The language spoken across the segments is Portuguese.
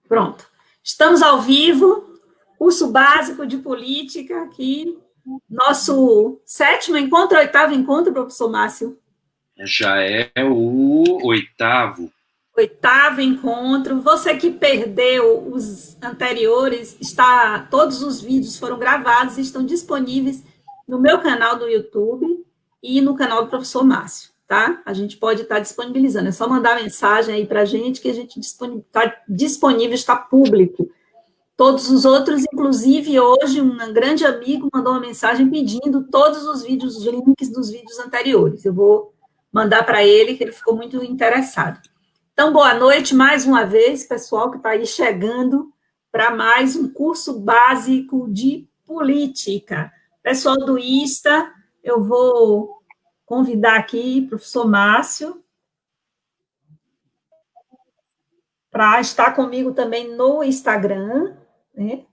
Pronto. Estamos ao vivo, curso básico de política aqui, nosso 7º encontro, 8º encontro, professor Márcio? Já é o 8º. 8º encontro. Você que perdeu os anteriores, todos os vídeos foram gravados e estão disponíveis no meu canal do YouTube e no canal do professor Márcio, tá? A gente pode estar disponibilizando, é só mandar mensagem aí para a gente que a gente está disponível, está público. Todos os outros, inclusive hoje, um grande amigo mandou uma mensagem pedindo todos os vídeos, os links dos vídeos anteriores. Eu vou mandar para ele, que ele ficou muito interessado. Então, boa noite mais uma vez, pessoal que está aí chegando para mais um curso básico de política. Pessoal do ISTA, eu vou convidar aqui o professor Márcio para estar comigo também no Instagram, né?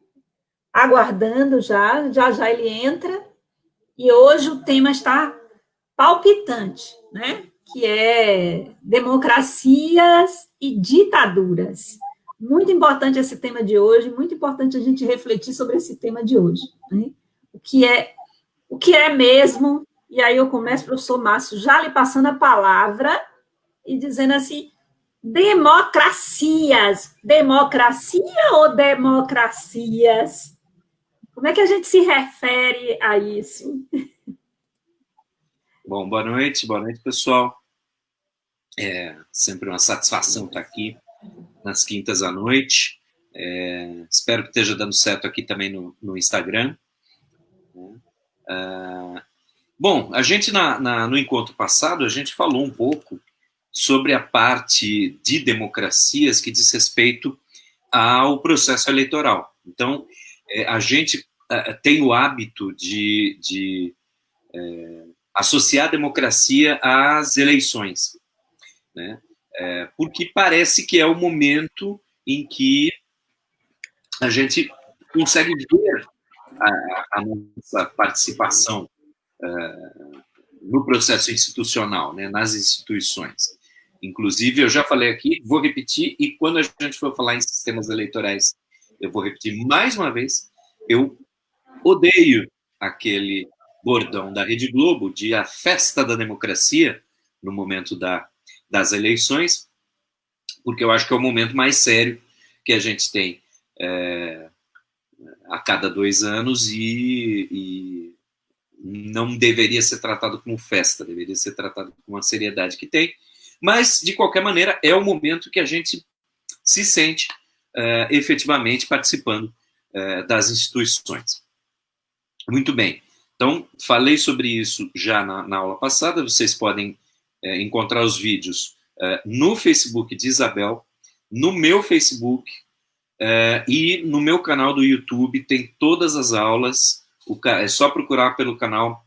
Aguardando já ele entra. E hoje o tema está palpitante, né? Que é democracias e ditaduras. Muito importante esse tema de hoje, muito importante a gente refletir sobre esse tema de hoje. Né? O que é mesmo, e aí eu começo, professor Márcio, já lhe passando a palavra e dizendo assim, democracias, democracia ou democracias? Como é que a gente se refere a isso? Bom, boa noite, pessoal. É sempre uma satisfação estar aqui nas quintas à noite. Espero que esteja dando certo aqui também no Instagram. Bom, a gente no encontro passado, a gente falou um pouco sobre a parte de democracias que diz respeito ao processo eleitoral. Então, a gente tem o hábito de associar a democracia às eleições, né? Porque parece que é o momento em que a gente consegue ver a nossa participação no processo institucional, né, nas instituições. Inclusive, eu já falei aqui, vou repetir, e quando a gente for falar em sistemas eleitorais, eu vou repetir mais uma vez, eu odeio aquele bordão da Rede Globo de a festa da democracia no momento das eleições, porque eu acho que é o momento mais sério que a gente tem a cada 2 anos e não deveria ser tratado como festa, deveria ser tratado com a seriedade que tem, mas, de qualquer maneira, é o momento que a gente se sente efetivamente participando das instituições. Muito bem. Então, falei sobre isso já na aula passada, vocês podem encontrar os vídeos no Facebook de Isabel, no meu Facebook e no meu canal do YouTube, tem todas as aulas, é só procurar pelo canal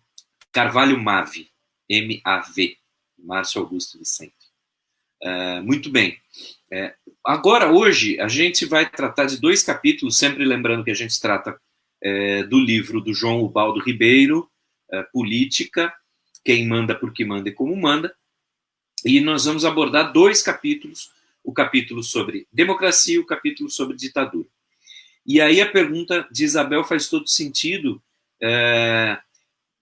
Carvalho Mave, M-A-V, Márcio Augusto Vicente. Muito bem. Agora, hoje, a gente vai tratar de 2 capítulos, sempre lembrando que a gente trata do livro do João Ubaldo Ribeiro, Política, Quem Manda, Por Que Manda e Como Manda, e nós vamos abordar 2 capítulos, o capítulo sobre democracia e o capítulo sobre ditadura. E aí a pergunta de Isabel faz todo sentido,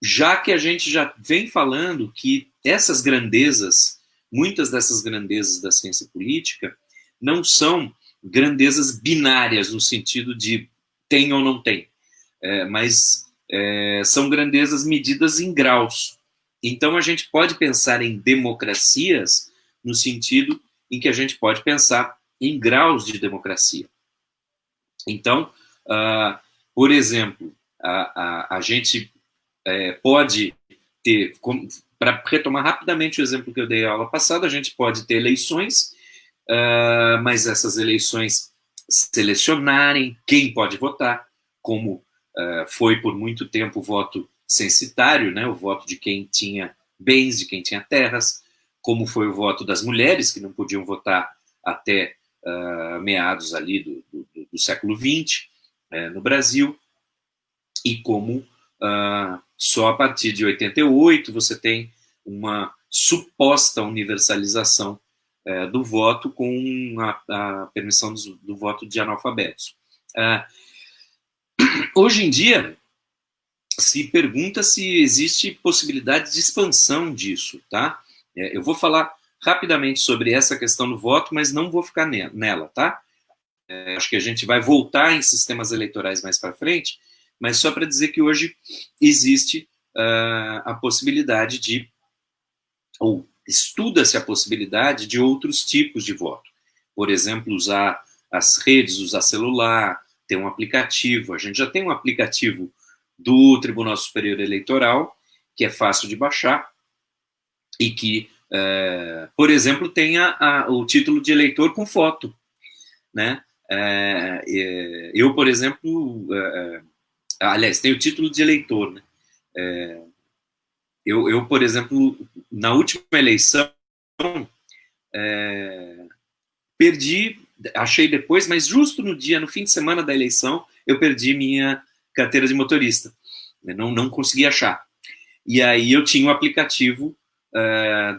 já que a gente já vem falando que essas grandezas, muitas dessas grandezas da ciência política, não são grandezas binárias, no sentido de tem ou não tem, mas são grandezas medidas em graus. Então, a gente pode pensar em democracias no sentido em que a gente pode pensar em graus de democracia. Então, por exemplo, a gente pode ter, para retomar rapidamente o exemplo que eu dei na aula passada, a gente pode ter eleições, mas essas eleições selecionarem quem pode votar, como foi por muito tempo o voto censitário, né, o voto de quem tinha bens, de quem tinha terras, como foi o voto das mulheres, que não podiam votar até meados ali do século XX, no Brasil, e como só a partir de 88 você tem uma suposta universalização do voto com a permissão do voto de analfabetos. Hoje em dia, se pergunta se existe possibilidade de expansão disso, tá? Eu vou falar rapidamente sobre essa questão do voto, mas não vou ficar nela, tá? Acho que a gente vai voltar em sistemas eleitorais mais para frente, mas só para dizer que hoje existe a possibilidade de, ou estuda-se a possibilidade de outros tipos de voto. Por exemplo, usar as redes, usar celular, ter um aplicativo. A gente já tem um aplicativo do Tribunal Superior Eleitoral, que é fácil de baixar, e que, por exemplo, tem o título de eleitor com foto, né? Eu, por exemplo, aliás, tem o título de eleitor, né? Eu, por exemplo, na última eleição, perdi, achei depois, mas justo no fim de semana da eleição, eu perdi minha carteira de motorista. Não consegui achar. E aí eu tinha um aplicativo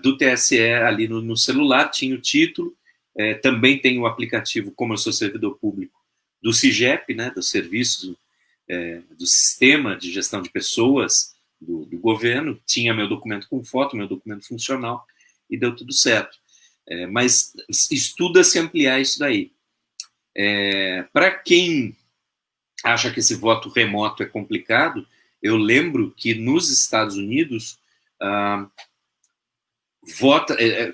do TSE ali no celular, tinha o título, também tem o aplicativo, como eu sou servidor público, do SIGEP, né, do Serviço do Sistema de Gestão de Pessoas do governo, tinha meu documento com foto, meu documento funcional, e deu tudo certo. Mas estuda-se ampliar isso daí. Para quem acha que esse voto remoto é complicado, eu lembro que nos Estados Unidos,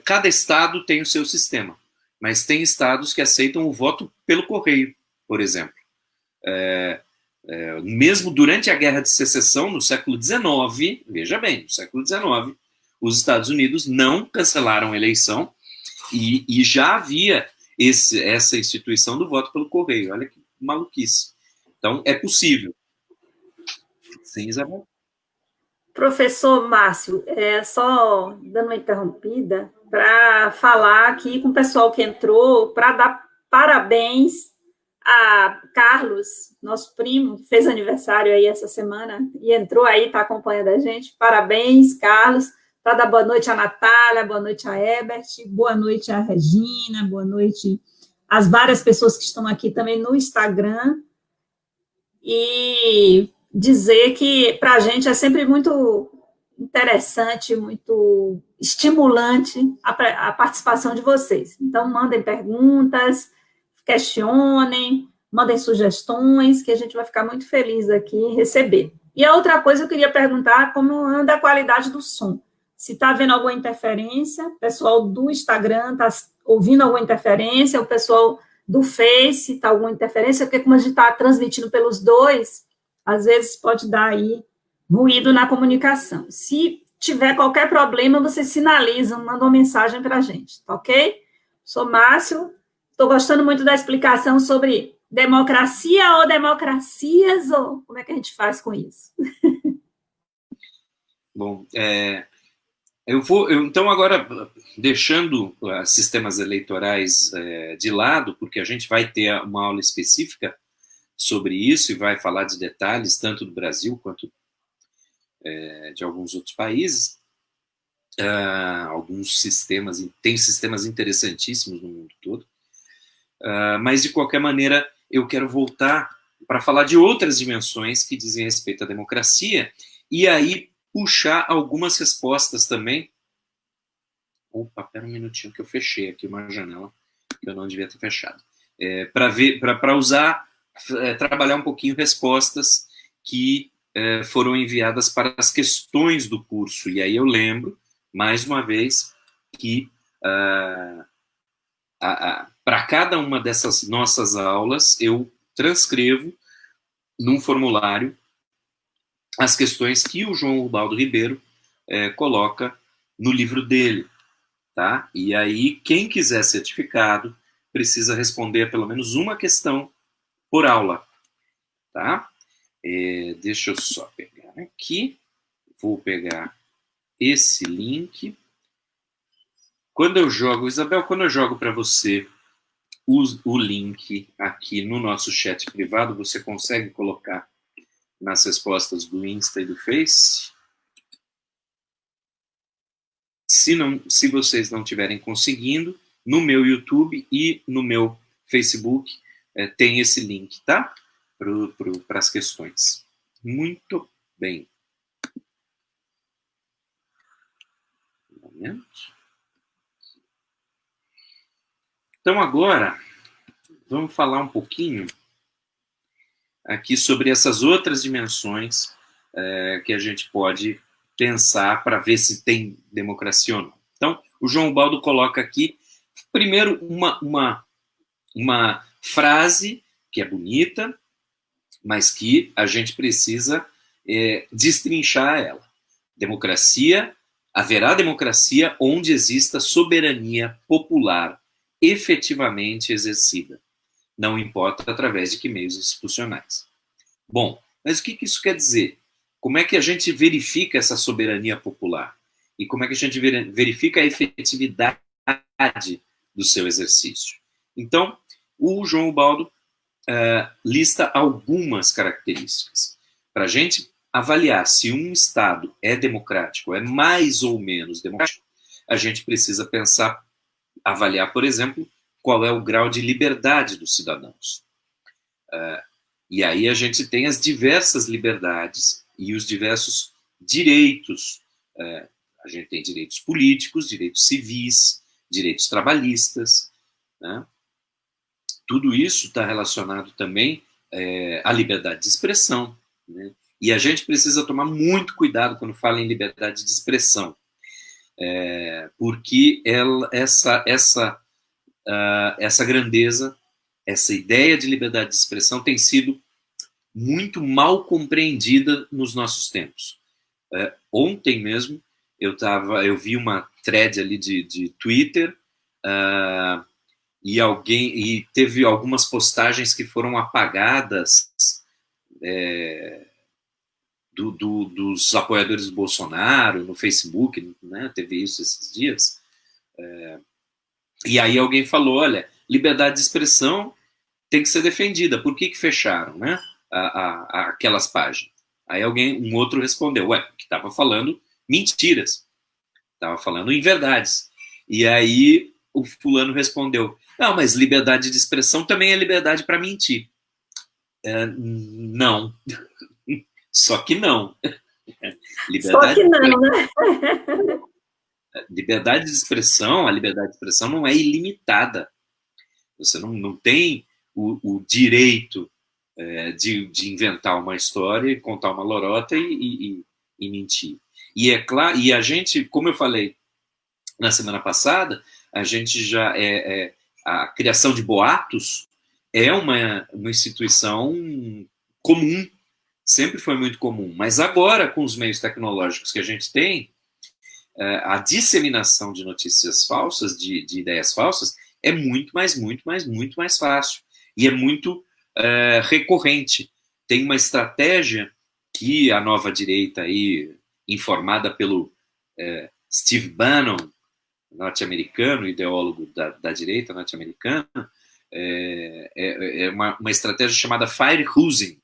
cada estado tem o seu sistema, mas tem estados que aceitam o voto pelo correio, por exemplo. Mesmo durante a Guerra de Secessão, no século XIX, veja bem, no século XIX, os Estados Unidos não cancelaram a eleição e já havia essa instituição do voto pelo correio. Olha que maluquice. Então, é possível. Sim, Isabel? Professor Márcio, só dando uma interrompida, para falar aqui com o pessoal que entrou, para dar parabéns a Carlos, nosso primo, que fez aniversário aí essa semana, e entrou aí, está acompanhando a gente. Parabéns, Carlos. Para dar boa noite à Natália, boa noite a Ebert, boa noite à Regina, boa noite às várias pessoas que estão aqui também no Instagram. E dizer que para a gente é sempre muito interessante, muito estimulante a participação de vocês. Então, mandem perguntas, questionem, mandem sugestões, que a gente vai ficar muito feliz aqui em receber. E a outra coisa, eu queria perguntar como anda a qualidade do som. Se está havendo alguma interferência, o pessoal do Instagram está ouvindo alguma interferência, o pessoal do Face está alguma interferência, porque como a gente está transmitindo pelos dois, às vezes pode dar aí ruído na comunicação. Se tiver qualquer problema, vocês sinalizam, mandam uma mensagem para a gente, tá ok? Sou Márcio, estou gostando muito da explicação sobre democracia ou democracias, ou como é que a gente faz com isso? Bom, então agora, deixando sistemas eleitorais de lado, porque a gente vai ter uma aula específica sobre isso e vai falar de detalhes, tanto do Brasil quanto de alguns outros países. Alguns sistemas, tem sistemas interessantíssimos no mundo todo, mas de qualquer maneira eu quero voltar para falar de outras dimensões que dizem respeito à democracia, e aí puxar algumas respostas também. Opa, pera um minutinho que eu fechei aqui uma janela que eu não devia ter fechado. Para usar, trabalhar um pouquinho respostas que foram enviadas para as questões do curso. E aí eu lembro, mais uma vez, que para cada uma dessas nossas aulas eu transcrevo num formulário as questões que o João Ubaldo Ribeiro coloca no livro dele, tá? E aí, quem quiser certificado precisa responder pelo menos uma questão por aula, tá? Deixa eu só pegar aqui, vou pegar esse link. Quando eu jogo, Isabel, quando eu jogo para você o link aqui no nosso chat privado, você consegue colocar nas respostas do Insta e do Face? Se vocês não estiverem conseguindo, no meu YouTube e no meu Facebook tem esse link, tá? Para as questões. Muito bem. Um momento. Então, agora, vamos falar um pouquinho aqui sobre essas outras dimensões que a gente pode pensar para ver se tem democracia ou não. Então, o João Ubaldo coloca aqui, primeiro, uma frase que é bonita, mas que a gente precisa destrinchar ela. Democracia, haverá democracia onde exista soberania popular efetivamente exercida. Não importa através de que meios institucionais. Bom, mas o que isso quer dizer? Como é que a gente verifica essa soberania popular? E como é que a gente verifica a efetividade do seu exercício? Então, o João Ubaldo lista algumas características. Para a gente avaliar se um Estado é democrático, é mais ou menos democrático, a gente precisa avaliar, por exemplo, qual é o grau de liberdade dos cidadãos. E aí a gente tem as diversas liberdades e os diversos direitos. A gente tem direitos políticos, direitos civis, direitos trabalhistas, né? Tudo isso está relacionado também à liberdade de expressão, né? E a gente precisa tomar muito cuidado quando fala em liberdade de expressão, porque essa grandeza, essa ideia de liberdade de expressão tem sido muito mal compreendida nos nossos tempos. Ontem mesmo eu vi uma thread ali de Twitter e teve algumas postagens que foram apagadas dos apoiadores do Bolsonaro no Facebook, né? Teve isso esses dias. E aí alguém falou, olha, liberdade de expressão tem que ser defendida. Por que fecharam, né, aquelas páginas? Aí um outro respondeu, que estava falando mentiras, estava falando inverdades. E aí o fulano respondeu, não, mas liberdade de expressão também é liberdade para mentir. Não. Só que não. Só que não, né? Liberdade de expressão, a liberdade de expressão não é ilimitada. Você não tem o direito de inventar uma história, contar uma lorota e mentir. E é claro, e a gente, como eu falei na semana passada, a gente já a criação de boatos é uma instituição comum, sempre foi muito comum, mas agora com os meios tecnológicos que a gente tem, a disseminação de notícias falsas, de ideias falsas, é muito mais fácil. E é muito recorrente. Tem uma estratégia que a nova direita, aí, informada pelo Steve Bannon, norte-americano, ideólogo da direita norte-americana, é uma estratégia chamada firehosing.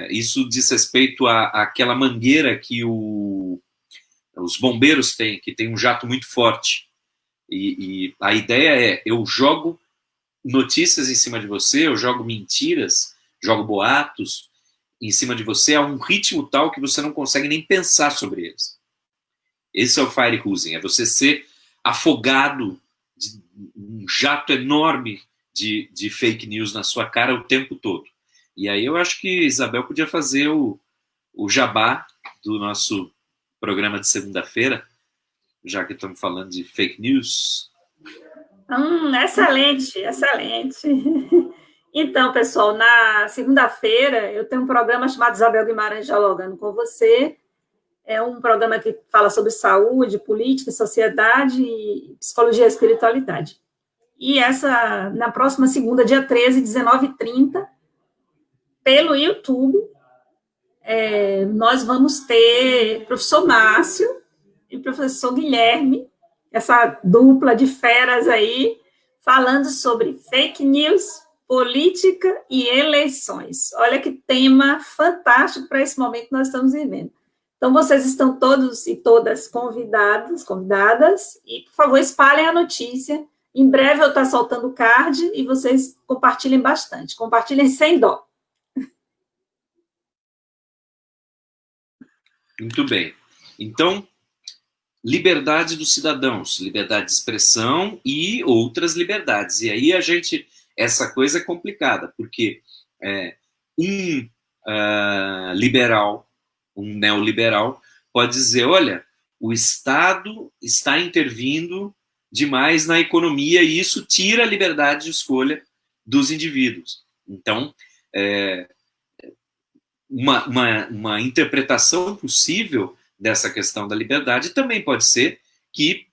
Isso diz respeito àquela mangueira que os bombeiros têm, que tem um jato muito forte. E a ideia eu jogo notícias em cima de você, eu jogo mentiras, jogo boatos em cima de você a um ritmo tal que você não consegue nem pensar sobre eles. Esse é o firehosing, é você ser afogado de um jato enorme de fake news na sua cara o tempo todo. E aí eu acho que Isabel podia fazer o jabá do nosso programa de segunda-feira, já que estamos falando de fake news. Excelente, excelente. Então, pessoal, na segunda-feira eu tenho um programa chamado Isabel Guimarães Dialogando com Você. É um programa que fala sobre saúde, política, sociedade, psicologia e espiritualidade. E na próxima segunda, dia 13, 19h30, pelo YouTube, nós vamos ter professor Márcio e professor Guilherme, essa dupla de feras aí, falando sobre fake news, política e eleições. Olha que tema fantástico para esse momento que nós estamos vivendo. Então, vocês estão todos e todas convidadas, e, por favor, espalhem a notícia Em breve eu estou soltando o card e vocês compartilhem bastante. Compartilhem sem dó. Muito bem. Então, liberdade dos cidadãos, liberdade de expressão e outras liberdades. E aí essa coisa é complicada, porque um liberal, um neoliberal, pode dizer, olha, o Estado está intervindo demais na economia e isso tira a liberdade de escolha dos indivíduos. Então, uma interpretação possível dessa questão da liberdade também pode ser que,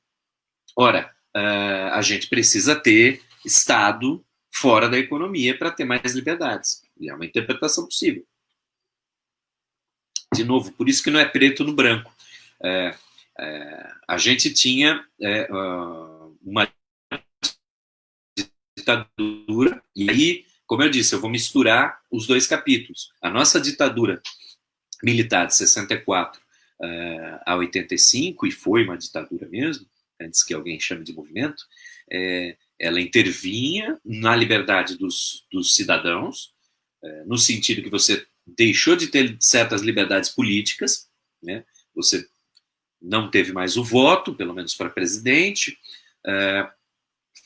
ora, a gente precisa ter Estado fora da economia para ter mais liberdades. E é uma interpretação possível. De novo, por isso que não é preto no branco. A gente tinha uma ditadura, e aí, como eu disse, eu vou misturar os dois capítulos. A nossa ditadura militar de 64 a 85, e foi uma ditadura mesmo, antes que alguém chame de movimento, ela intervinha na liberdade dos cidadãos, no sentido que você deixou de ter certas liberdades políticas, né? Você não teve mais o voto, pelo menos para presidente,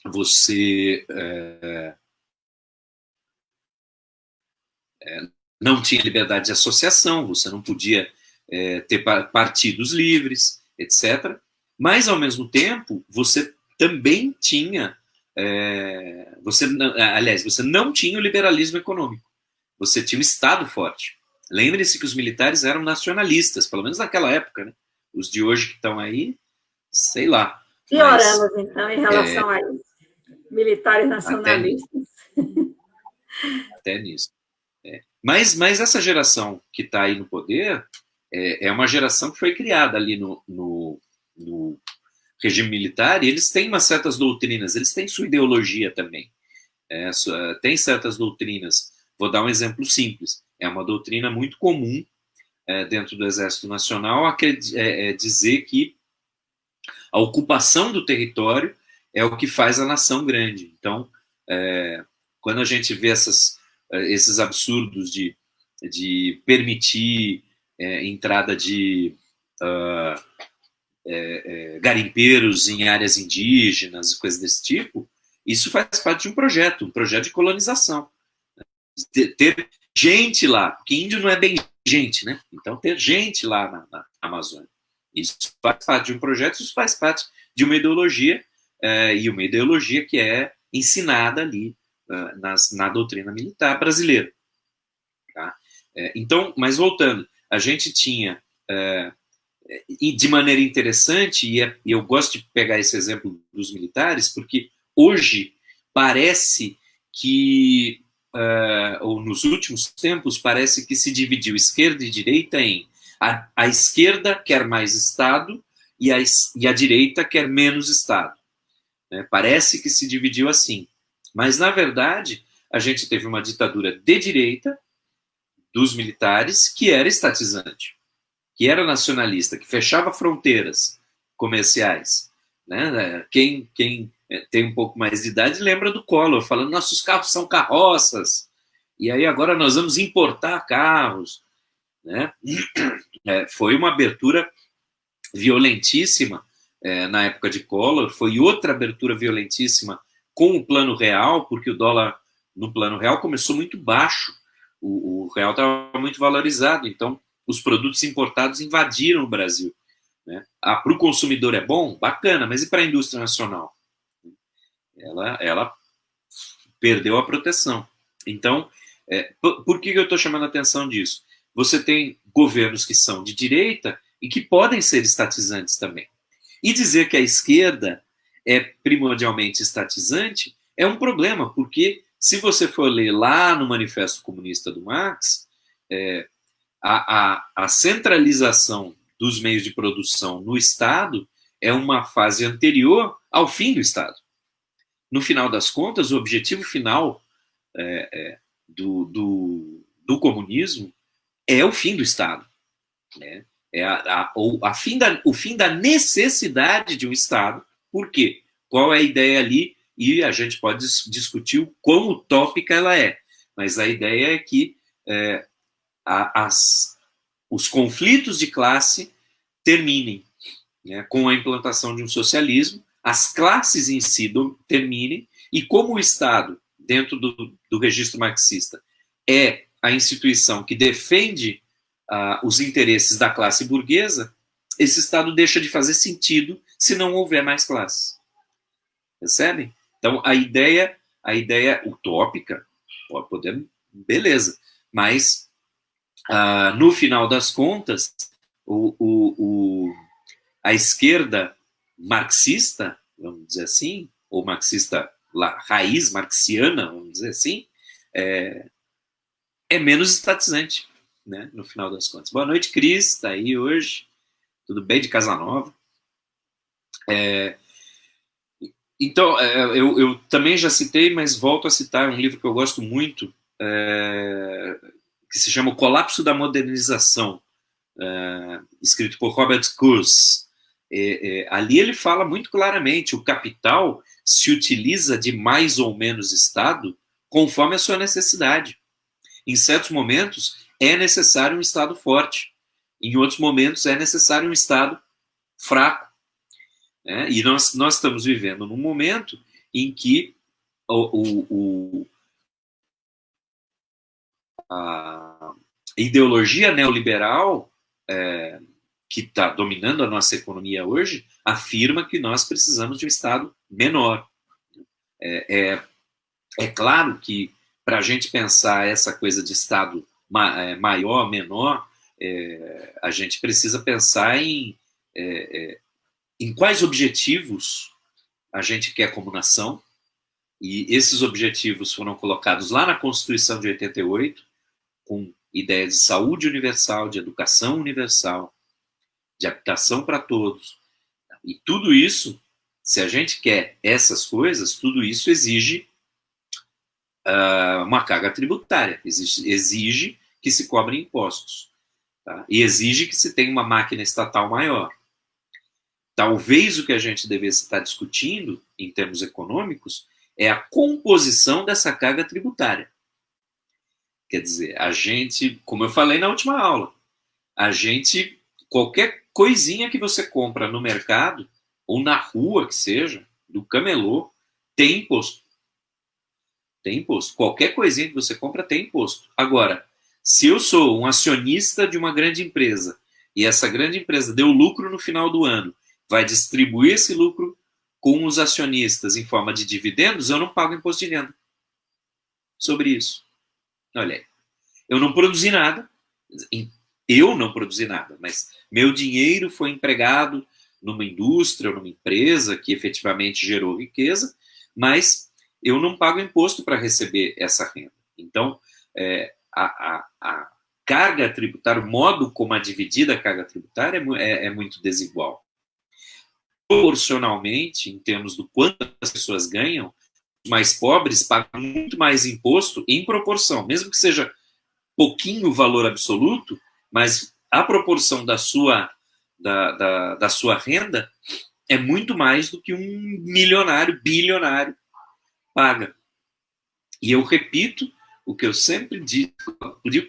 você não tinha liberdade de associação, você não podia ter partidos livres, etc. Mas, ao mesmo tempo, você também tinha... você não tinha o liberalismo econômico. Você tinha o Estado forte. Lembre-se que os militares eram nacionalistas, pelo menos naquela época, né? Os de hoje que estão aí, sei lá. Pioramos, então, em relação a isso. Militares nacionalistas. Até nisso. Mas essa geração que está aí no poder é uma geração que foi criada ali no regime militar, e eles têm umas certas doutrinas, eles têm sua ideologia também. Tem certas doutrinas. Vou dar um exemplo simples. É uma doutrina muito comum dentro do Exército Nacional dizer que a ocupação do território é o que faz a nação grande. Então, quando a gente vê esses absurdos de permitir entrada de garimpeiros em áreas indígenas e coisas desse tipo, isso faz parte de um projeto de colonização. Ter gente lá, porque índio não é bem gente, né? Então, ter gente lá na Amazônia. Isso faz parte de um projeto, isso faz parte de uma ideologia, e uma ideologia que é ensinada ali na doutrina militar brasileira. Tá? Então, mas voltando, a gente tinha, e de maneira interessante, e eu gosto de pegar esse exemplo dos militares, porque hoje parece que, ou nos últimos tempos, parece que se dividiu esquerda e direita em a esquerda quer mais Estado e a direita quer menos Estado. Parece que se dividiu assim. Mas, na verdade, a gente teve uma ditadura de direita dos militares que era estatizante, que era nacionalista, que fechava fronteiras comerciais. Né? Quem tem um pouco mais de idade lembra do Collor, falando, nossos carros são carroças, e aí agora nós vamos importar carros. Né? Foi uma abertura violentíssima na época de Collor, foi outra abertura violentíssima com o Plano Real, porque o dólar no Plano Real começou muito baixo, o real estava muito valorizado, então os produtos importados invadiram o Brasil. Né? Para o consumidor é bom? Bacana, mas e para a indústria nacional? Ela perdeu a proteção. Então, por que eu estou chamando a atenção disso? Você tem governos que são de direita e que podem ser estatizantes também. E dizer que a esquerda é primordialmente estatizante é um problema, porque se você for ler lá no Manifesto Comunista do Marx, a centralização dos meios de produção no Estado é uma fase anterior ao fim do Estado. No final das contas, o objetivo final do comunismo é o fim do Estado. Né? O fim da necessidade de um Estado. Por quê? Qual é a ideia ali e a gente pode discutir o quão utópica ela é, mas a ideia é que os conflitos de classe terminem, né, com a implantação de um socialismo, as classes em si terminem, e como o Estado, dentro do registro marxista, é a instituição que defende os interesses da classe burguesa, esse Estado deixa de fazer sentido se não houver mais classes. Percebem? Então, a ideia utópica, podemos, beleza, mas, no final das contas, a esquerda marxista, vamos dizer assim, ou marxista, raiz marxiana, vamos dizer assim, é menos estatizante, né, no final das contas. Boa noite, Cris, está aí hoje, tudo bem, de Casa Nova? Então, eu também já citei, mas volto a citar um livro que eu gosto muito, que se chama O Colapso da Modernização, escrito por Robert Kurz. Ali ele fala muito claramente: o capital se utiliza de mais ou menos Estado conforme a sua necessidade. Em certos momentos é necessário um Estado forte, em outros momentos é necessário um Estado fraco. E nós estamos vivendo num momento em que a ideologia neoliberal que está dominando a nossa economia hoje afirma que nós precisamos de um Estado menor. É claro que, para a gente pensar essa coisa de Estado maior, menor, a gente precisa pensar em quais objetivos a gente quer como nação, e esses objetivos foram colocados lá na Constituição de 88, com ideia de saúde universal, de educação universal, de habitação para todos. E tudo isso, se a gente quer essas coisas, tudo isso exige uma carga tributária, exige que se cobrem impostos, tá? E exige que se tenha uma máquina estatal maior. Talvez o que a gente devesse estar discutindo, em termos econômicos, é a composição dessa carga tributária. Quer dizer, a gente, como eu falei na última aula, qualquer coisinha que você compra no mercado, ou na rua que seja, do camelô, tem imposto. Tem imposto. Qualquer coisinha que você compra tem imposto. Agora, se eu sou um acionista de uma grande empresa, e essa grande empresa deu lucro no final do ano, vai distribuir esse lucro com os acionistas em forma de dividendos, eu não pago imposto de renda sobre isso. Olha aí. Eu não produzi nada, mas meu dinheiro foi empregado numa indústria ou numa empresa que efetivamente gerou riqueza, mas eu não pago imposto para receber essa renda. Então, a carga tributária, o modo como é dividida a carga tributária é muito desigual. Proporcionalmente, em termos do quanto as pessoas ganham, os mais pobres pagam muito mais imposto em proporção, mesmo que seja pouquinho o valor absoluto, mas a proporção da sua renda é muito mais do que um milionário, bilionário paga. E eu repito o que eu sempre digo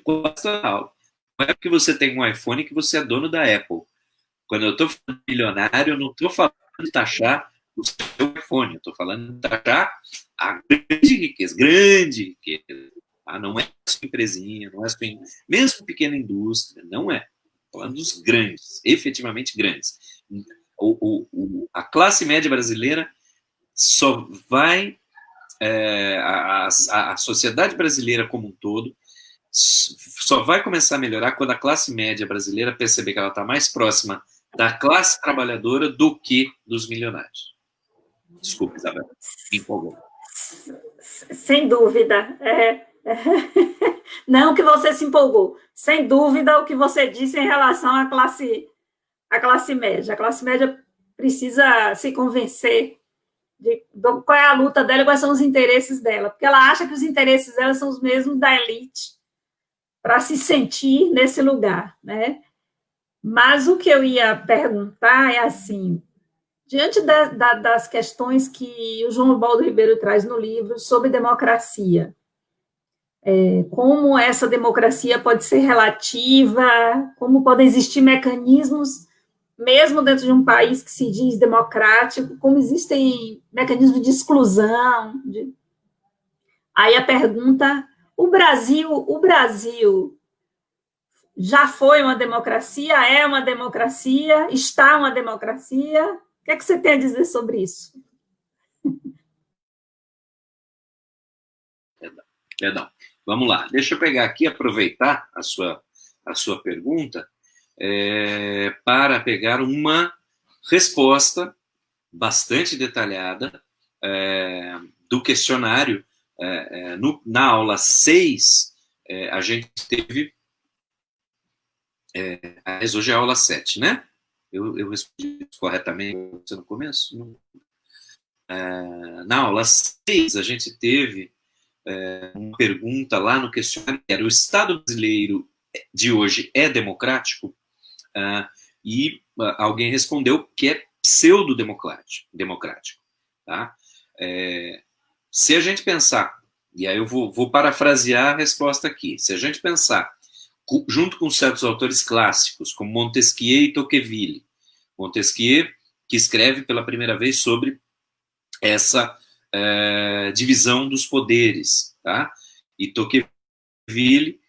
quase na aula: não é porque você tem um iPhone que você é dono da Apple. Quando eu estou falando de milionário, eu não estou falando de taxar o seu iPhone, eu estou falando de taxar a grande riqueza, Não é a sua empresinha, não é a sua, mesmo pequena indústria, não é. Estou falando dos grandes, efetivamente grandes. A classe média brasileira só vai, a sociedade brasileira como um todo, só vai começar a melhorar quando a classe média brasileira perceber que ela está mais próxima da classe trabalhadora do que dos milionários. Desculpa, Isabela, me empolgou. Sem dúvida. Não que você se empolgou. Sem dúvida o que você disse em relação à classe média. A classe média precisa se convencer de qual é a luta dela e quais são os interesses dela, porque ela acha que os interesses dela são os mesmos da elite, para se sentir nesse lugar, né? Mas o que eu ia perguntar é assim: Diante das questões que o João Baldo Ribeiro traz no livro sobre democracia, como essa democracia pode ser relativa, como podem existir mecanismos, mesmo dentro de um país que se diz democrático, como existem mecanismos de exclusão. Aí a pergunta: o Brasil já foi uma democracia, é uma democracia, está uma democracia? O que é que você tem a dizer sobre isso? Perdão. Vamos lá. Deixa eu pegar aqui, aproveitar a sua pergunta para pegar uma resposta bastante detalhada do questionário. Na aula 6, a gente teve... mas hoje é a aula 7, né? Eu respondi corretamente no começo? Na aula 6, a gente teve uma pergunta lá no questionário, que era: o Estado brasileiro de hoje é democrático? E alguém respondeu que é pseudo-democrático. Tá? Se a gente pensar, e aí eu vou parafrasear a resposta aqui, se a gente pensar, junto com certos autores clássicos, como Montesquieu e Tocqueville, Montesquieu, que escreve pela primeira vez sobre essa divisão dos poderes, tá? E Tocqueville,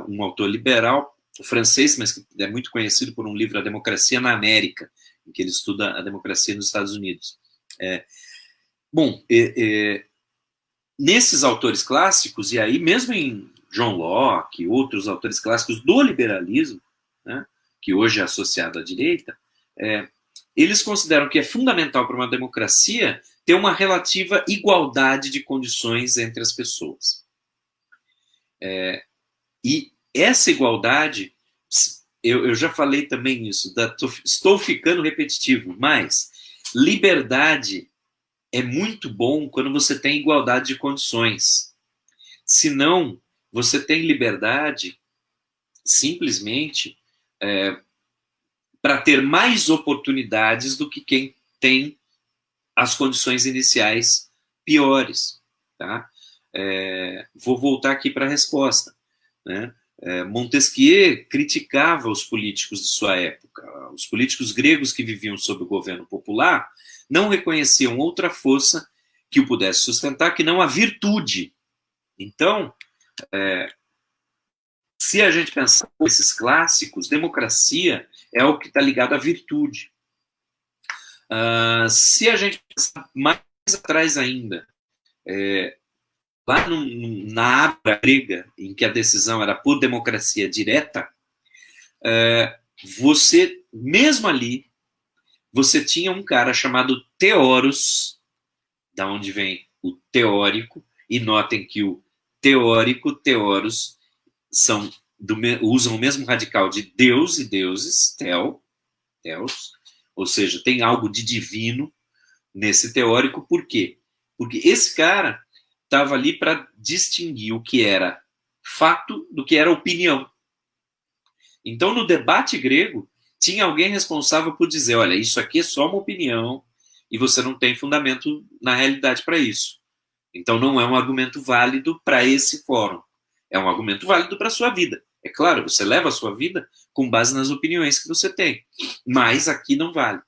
um autor liberal, francês, mas que é muito conhecido por um livro, A Democracia na América, em que ele estuda a democracia nos Estados Unidos. Nesses autores clássicos, e aí mesmo em John Locke e outros autores clássicos do liberalismo, né, que hoje é associado à direita, eles consideram que é fundamental para uma democracia ter uma relativa igualdade de condições entre as pessoas. E essa igualdade, eu já falei também isso, estou ficando repetitivo, mas liberdade é muito bom quando você tem igualdade de condições. Se não, você tem liberdade simplesmente para ter mais oportunidades do que quem tem as condições iniciais piores. Tá? Vou voltar aqui para a resposta. Né? Montesquieu criticava os políticos de sua época. Os políticos gregos que viviam sob o governo popular não reconheciam outra força que o pudesse sustentar que não a virtude. Então, se a gente pensar nesses clássicos, democracia é o que está ligado à virtude. Se a gente pensar mais atrás ainda, lá na Abra grega, em que a decisão era por democracia direta, você, mesmo ali, você tinha um cara chamado Teoros, da onde vem o teórico, e notem que o teórico, Teoros, usam o mesmo radical de Deus e deuses, Theos, ou seja, tem algo de divino nesse teórico. Por quê? Porque esse cara estava ali para distinguir o que era fato do que era opinião. Então, no debate grego, tinha alguém responsável por dizer: olha, isso aqui é só uma opinião e você não tem fundamento na realidade para isso. Então, não é um argumento válido para esse fórum. É um argumento válido para a sua vida. É claro, você leva a sua vida com base nas opiniões que você tem, mas aqui não vale.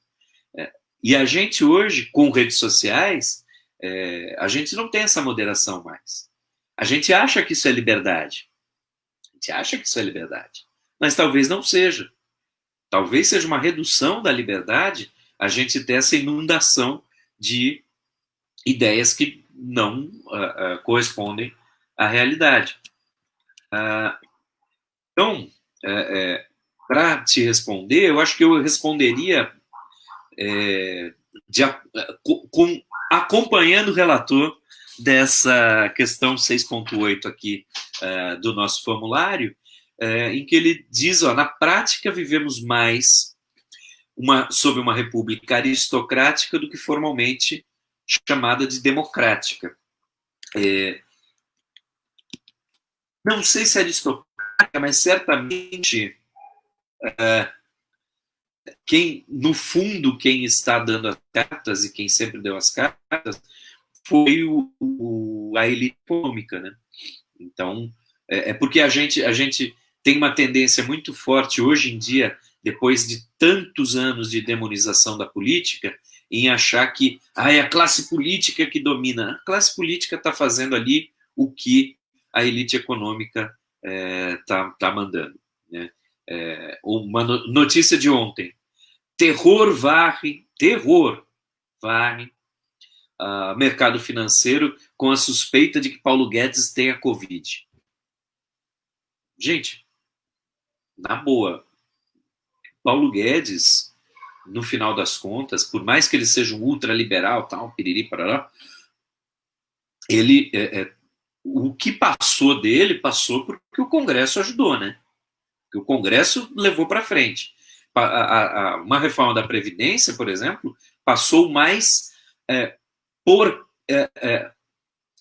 E a gente hoje, com redes sociais, a gente não tem essa moderação mais. A gente acha que isso é liberdade. A gente acha que isso é liberdade. Mas talvez não seja. Talvez seja uma redução da liberdade a gente ter essa inundação de ideias que não correspondem à realidade. Então, para te responder, eu acho que eu responderia acompanhando o relator dessa questão 6.8 aqui do nosso formulário, em que ele diz: na prática vivemos mais sob uma república aristocrática do que formalmente chamada de democrática. Não sei se aristocrática, mas certamente no fundo, quem está dando as cartas e quem sempre deu as cartas foi a elite econômica, né? Então, porque a gente tem uma tendência muito forte hoje em dia, depois de tantos anos de demonização da política, em achar que é a classe política que domina. A classe política está fazendo ali o que a elite econômica tá mandando, né? Uma notícia de ontem: terror varre mercado financeiro com a suspeita de que Paulo Guedes tenha Covid. Gente, na boa, Paulo Guedes, no final das contas, por mais que ele seja um ultraliberal, tal, piriri, parará, ele, o que passou dele, passou porque o Congresso ajudou, né? Que o Congresso levou para frente. Uma reforma da Previdência, por exemplo, passou mais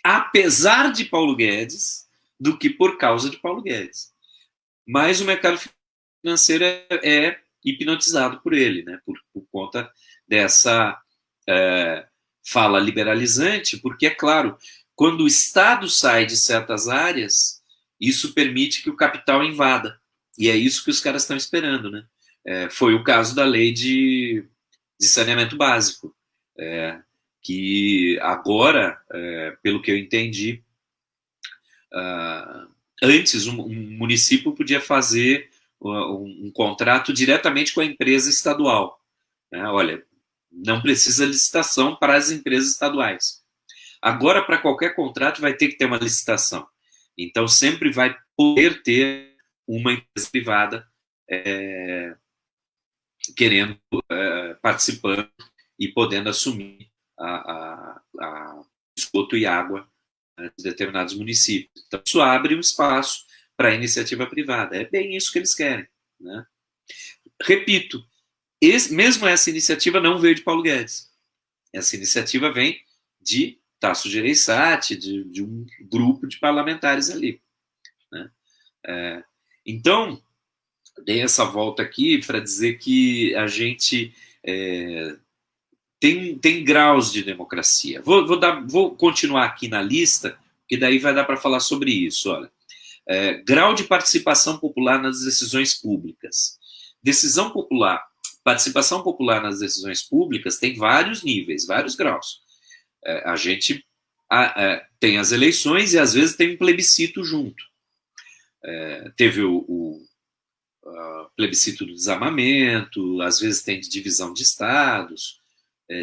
apesar de Paulo Guedes do que por causa de Paulo Guedes. Mas o mercado financeiro é hipnotizado por ele, né? Por conta dessa fala liberalizante, porque, é claro, quando o Estado sai de certas áreas, isso permite que o capital invada. E é isso que os caras estão esperando, né? Foi o caso da lei de saneamento básico, que agora, pelo que eu entendi, antes um município podia fazer um contrato diretamente com a empresa estadual. Olha, não precisa licitação para as empresas estaduais. Agora, para qualquer contrato, vai ter que ter uma licitação. Então, sempre vai poder ter uma empresa privada querendo, participando e podendo assumir a esgoto e água de determinados municípios. Então, isso abre um espaço para a iniciativa privada. É bem isso que eles querem, né? Repito, mesmo essa iniciativa não veio de Paulo Guedes. Essa iniciativa vem de Tasso Gereissati, de um grupo de parlamentares ali, né? Então, dei essa volta aqui para dizer que a gente tem graus de democracia. Vou continuar aqui na lista, que daí vai dar para falar sobre isso. Olha, grau de participação popular nas decisões públicas. Participação popular nas decisões públicas tem vários níveis, vários graus. A gente tem as eleições e às vezes tem um plebiscito junto. Teve o plebiscito do desarmamento, às vezes tem de divisão de estados,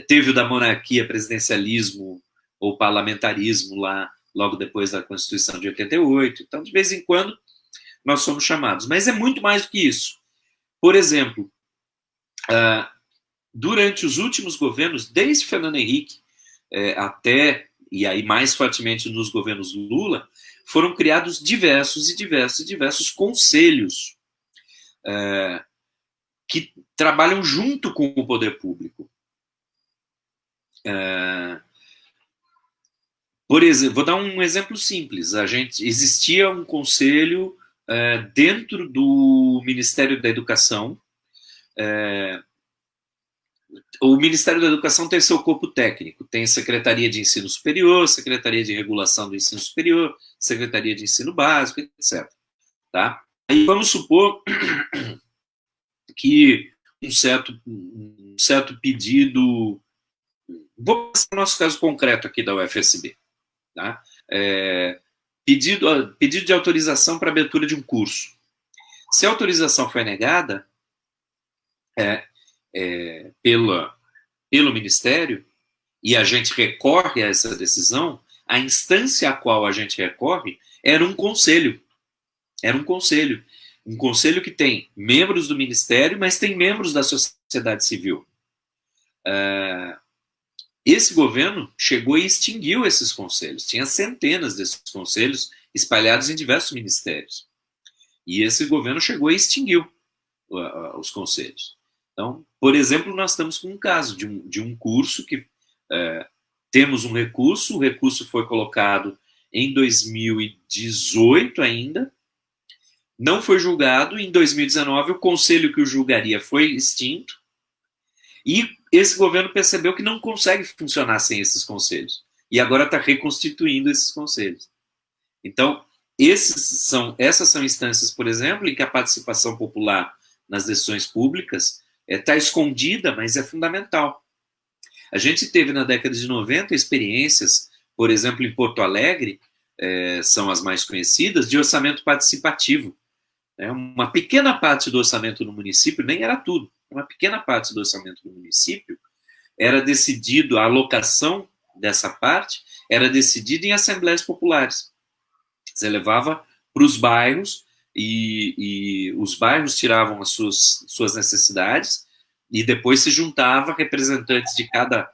teve o da monarquia, presidencialismo ou parlamentarismo lá, logo depois da Constituição de 88. Então, de vez em quando, nós somos chamados. Mas é muito mais do que isso. Por exemplo, durante os últimos governos, desde Fernando Henrique até, e aí mais fortemente nos governos Lula, foram criados diversos conselhos que trabalham junto com o poder público. Por exemplo, vou dar um exemplo simples. Existia um conselho dentro do Ministério da Educação. O Ministério da Educação tem seu corpo técnico, tem Secretaria de Ensino Superior, Secretaria de Regulação do Ensino Superior, Secretaria de Ensino Básico, etc. Tá? Aí vamos supor que um certo pedido... Vou passar o nosso caso concreto aqui da UFSB. Tá? Pedido de autorização para abertura de um curso. Se a autorização foi negada pelo Ministério, e a gente recorre a essa decisão, a instância a qual a gente recorre era um conselho. Um conselho que tem membros do Ministério, mas tem membros da sociedade civil. Esse governo chegou e extinguiu esses conselhos. Tinha centenas desses conselhos espalhados em diversos ministérios. E esse governo chegou e extinguiu os conselhos. Então, por exemplo, nós estamos com um caso de um curso que temos um recurso, o recurso foi colocado em 2018 ainda, não foi julgado. Em 2019, o conselho que o julgaria foi extinto. E esse governo percebeu que não consegue funcionar sem esses conselhos. E agora está reconstituindo esses conselhos. Então, essas são instâncias, por exemplo, em que a participação popular nas decisões públicas está escondida, mas é fundamental. A gente teve na década de 90 experiências, por exemplo, em Porto Alegre, são as mais conhecidas, de orçamento participativo. Uma pequena parte do orçamento no município, nem era tudo, uma pequena parte do orçamento do município era decidido, a alocação dessa parte era decidida em assembleias populares. Você levava para os bairros e os bairros tiravam as suas necessidades e depois se juntava representantes de cada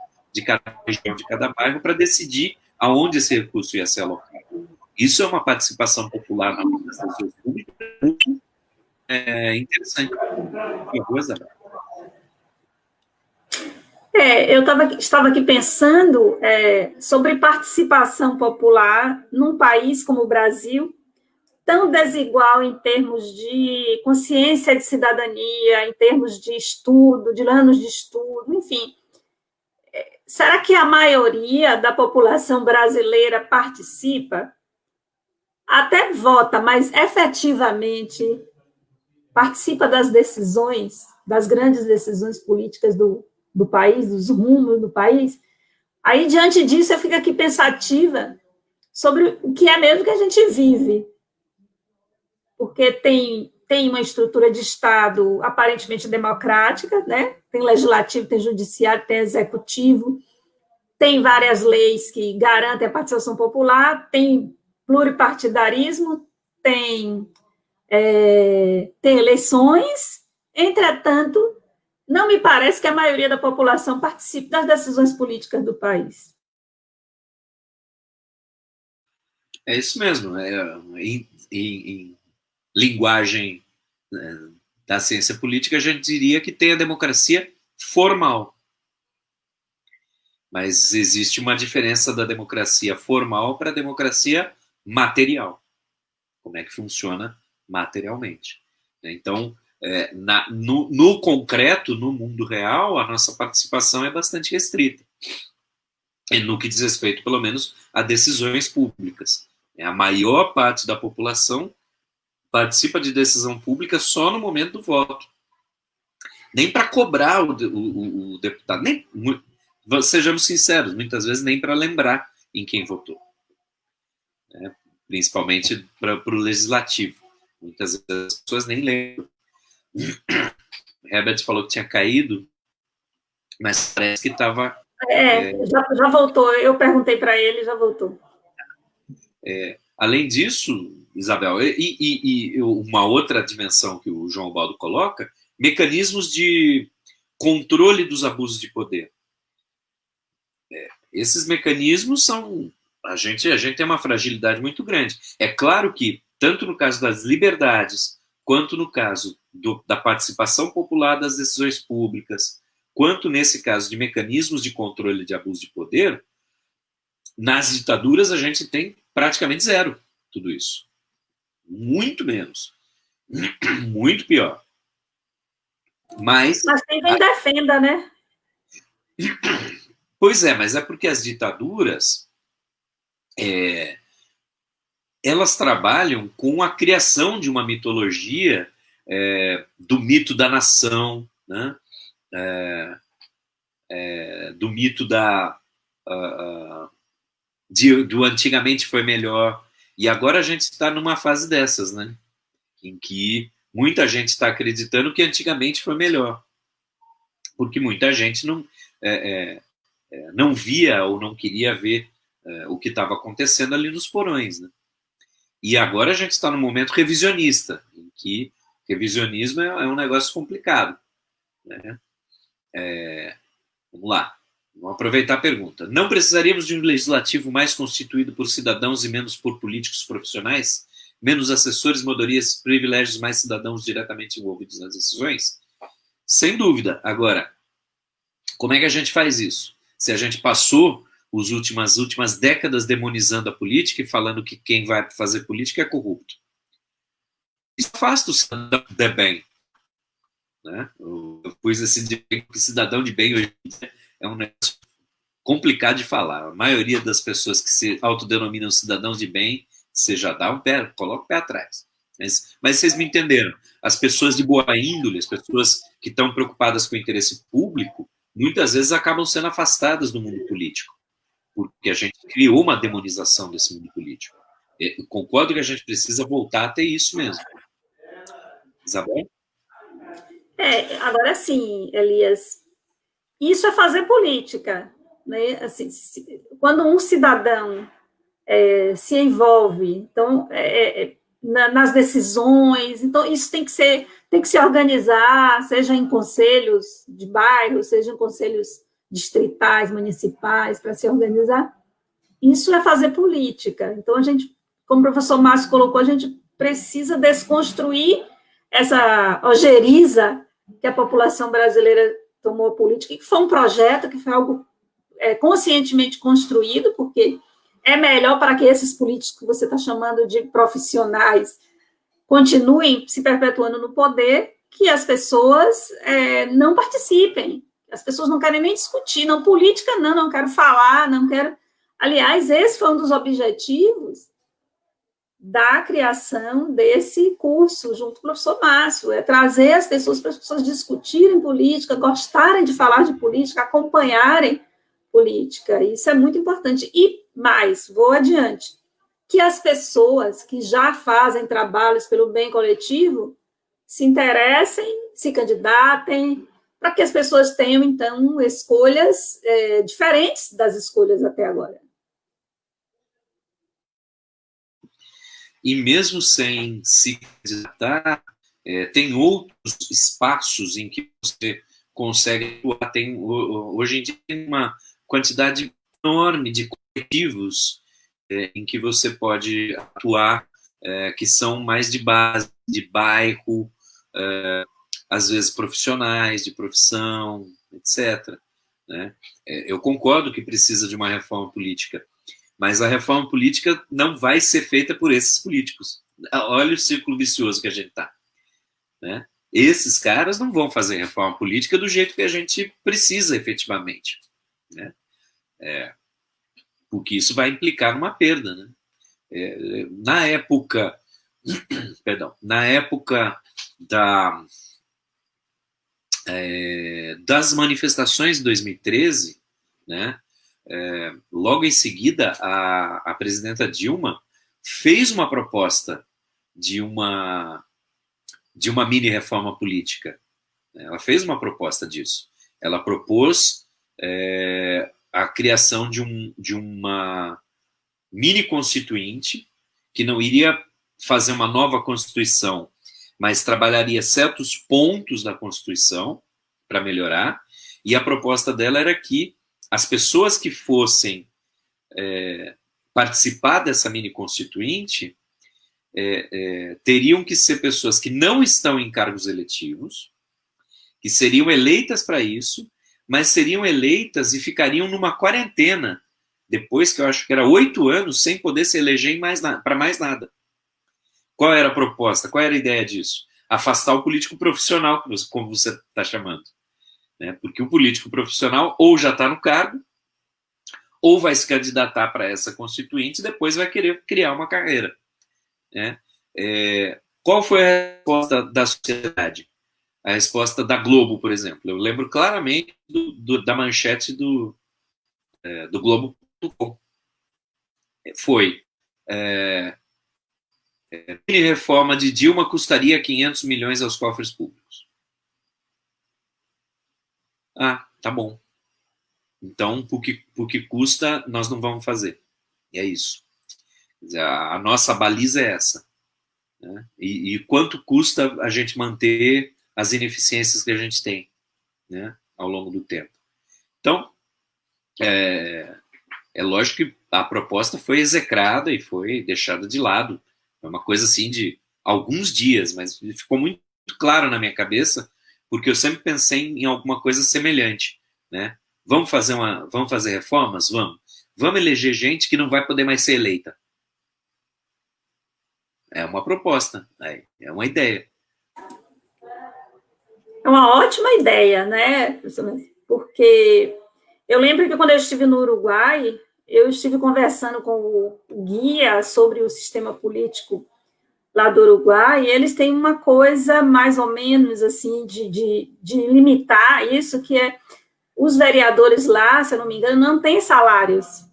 região, de cada bairro, para decidir aonde esse recurso ia ser alocado. Isso é uma participação popular na administração pública muito interessante. Eu estava aqui pensando sobre participação popular num país como o Brasil, tão desigual em termos de consciência de cidadania, em termos de estudo, de anos de estudo, enfim. Será que a maioria da população brasileira participa? Até vota, mas efetivamente participa das decisões, das grandes decisões políticas do país, dos rumos do país? Aí, diante disso, eu fico aqui pensativa sobre o que é mesmo que a gente vive. Porque tem uma estrutura de Estado aparentemente democrática, né? Tem legislativo, tem judiciário, tem executivo, tem várias leis que garantem a participação popular, tem pluripartidarismo, tem eleições. Entretanto, não me parece que a maioria da população participe das decisões políticas do país. É isso mesmo. Em linguagem da ciência política, a gente diria que tem a democracia formal. Mas existe uma diferença da democracia formal para a democracia material. Como é que funciona materialmente. Então, no concreto, no mundo real, a nossa participação é bastante restrita. No que diz respeito, pelo menos, a decisões públicas. A maior parte da população participa de decisão pública só no momento do voto. Nem para cobrar o deputado, nem, sejamos sinceros, muitas vezes nem para lembrar em quem votou. Principalmente para o legislativo. Muitas vezes as pessoas nem lembram. Herbert falou que tinha caído, mas parece que estava... Já voltou. Eu perguntei para ele, já voltou. Além disso, Isabel, e uma outra dimensão que o João Baldo coloca, mecanismos de controle dos abusos de poder. Esses mecanismos são... A gente tem uma fragilidade muito grande. É claro que, tanto no caso das liberdades, quanto no caso da participação popular das decisões públicas, quanto nesse caso de mecanismos de controle de abuso de poder, nas ditaduras a gente tem praticamente zero tudo isso. Muito menos. Muito pior. Mas tem quem defenda, né? Pois é, mas é porque as ditaduras elas trabalham com a criação de uma mitologia do mito da nação, né? Do mito do antigamente foi melhor. E agora a gente está numa fase dessas, né? Em que muita gente está acreditando que antigamente foi melhor. Porque muita gente não via ou não queria ver o que estava acontecendo ali nos porões, né? E agora a gente está num momento revisionista, em que revisionismo é um negócio complicado, né? Vamos lá, vamos aproveitar a pergunta. Não precisaríamos de um legislativo mais constituído por cidadãos e menos por políticos profissionais? Menos assessores, modorias, privilégios, mais cidadãos diretamente envolvidos nas decisões? Sem dúvida. Agora, como é que a gente faz isso? Se a gente passou as últimas décadas demonizando a política e falando que quem vai fazer política é corrupto. Isso afasta o cidadão de bem. Né? Eu pus esse de bem, porque cidadão de bem hoje em dia é um negócio complicado de falar. A maioria das pessoas que se autodenominam cidadãos de bem, você já dá um pé, coloca o pé atrás. Mas vocês me entenderam. As pessoas de boa índole, as pessoas que estão preocupadas com o interesse público, muitas vezes acabam sendo afastadas do mundo político, porque a gente criou uma demonização desse mundo político. Eu concordo que a gente precisa voltar a ter isso mesmo. Isabel? Agora sim, Elias, isso é fazer política. Né? Assim, quando um cidadão se envolve então, nas decisões, então isso tem que se organizar, seja em conselhos de bairro, seja em conselhos distritais, municipais, para se organizar. Isso é fazer política. Então, a gente, como o professor Márcio colocou, a gente precisa desconstruir essa ojeriza que a população brasileira tomou a política, que foi um projeto, que foi algo conscientemente construído, porque é melhor para que esses políticos que você está chamando de profissionais continuem se perpetuando no poder, que as pessoas não participem. As pessoas não querem nem discutir, não política, não quero falar, não quero... Aliás, esse foi um dos objetivos da criação desse curso, junto com o professor Márcio, trazer as pessoas para as pessoas discutirem política, gostarem de falar de política, acompanharem política. Isso é muito importante. E mais, vou adiante, que as pessoas que já fazem trabalhos pelo bem coletivo se interessem, se candidatem, para que as pessoas tenham, então, escolhas diferentes das escolhas até agora. E mesmo sem se candidatar, tem outros espaços em que você consegue atuar. Hoje em dia tem uma quantidade enorme de coletivos em que você pode atuar, que são mais de base, de bairro, às vezes profissionais, de profissão, etc. Né? Eu concordo que precisa de uma reforma política, mas a reforma política não vai ser feita por esses políticos. Olha o círculo vicioso que a gente está. Né? Esses caras não vão fazer reforma política do jeito que a gente precisa efetivamente. Né? Porque isso vai implicar numa perda. Né? Na época das manifestações de 2013, né? Logo em seguida, a presidenta Dilma fez uma proposta de uma mini-reforma política. Ela fez uma proposta disso. Ela propôs a criação de uma mini-constituinte que não iria fazer uma nova Constituição, mas trabalharia certos pontos da Constituição para melhorar, e a proposta dela era que as pessoas que fossem participar dessa mini-constituinte teriam que ser pessoas que não estão em cargos eletivos, que seriam eleitas para isso, mas seriam eleitas e ficariam numa quarentena, depois que eu acho que era 8 anos, sem poder se eleger para mais nada. Qual era a proposta? Qual era a ideia disso? Afastar o político profissional, como você está chamando. Né? Porque o político profissional ou já está no cargo, ou vai se candidatar para essa constituinte e depois vai querer criar uma carreira. Né? Qual foi a resposta da sociedade? A resposta da Globo, por exemplo. Eu lembro claramente da manchete do Globo.com. Foi reforma de Dilma custaria 500 milhões aos cofres públicos. Ah, tá bom. Então, por que custa, nós não vamos fazer. E é isso. A nossa baliza é essa. Né? E quanto custa a gente manter as ineficiências que a gente tem, né, ao longo do tempo. Então, é lógico que a proposta foi execrada e foi deixada de lado. É uma coisa assim de alguns dias, mas ficou muito claro na minha cabeça, porque eu sempre pensei em alguma coisa semelhante. Né? Vamos fazer reformas? Vamos eleger gente que não vai poder mais ser eleita. É uma proposta, é uma ideia. É uma ótima ideia, né? Porque eu lembro que quando eu estive no Uruguai, eu estive conversando com o guia sobre o sistema político lá do Uruguai, e eles têm uma coisa mais ou menos assim de limitar isso, que é os vereadores lá, se eu não me engano, não têm salários.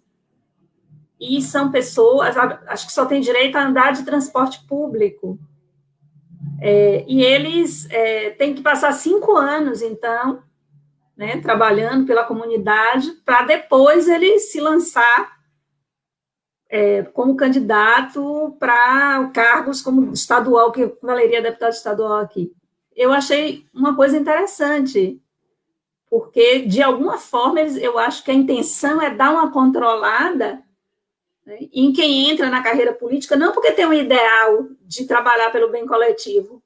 E são pessoas, acho que só tem direito a andar de transporte público. E eles têm que passar 5 anos, então, né, trabalhando pela comunidade, para depois ele se lançar como candidato para cargos como estadual, que valeria deputado estadual aqui. Eu achei uma coisa interessante, porque, de alguma forma, eu acho que a intenção é dar uma controlada, né, em quem entra na carreira política, não porque tem um ideal de trabalhar pelo bem coletivo,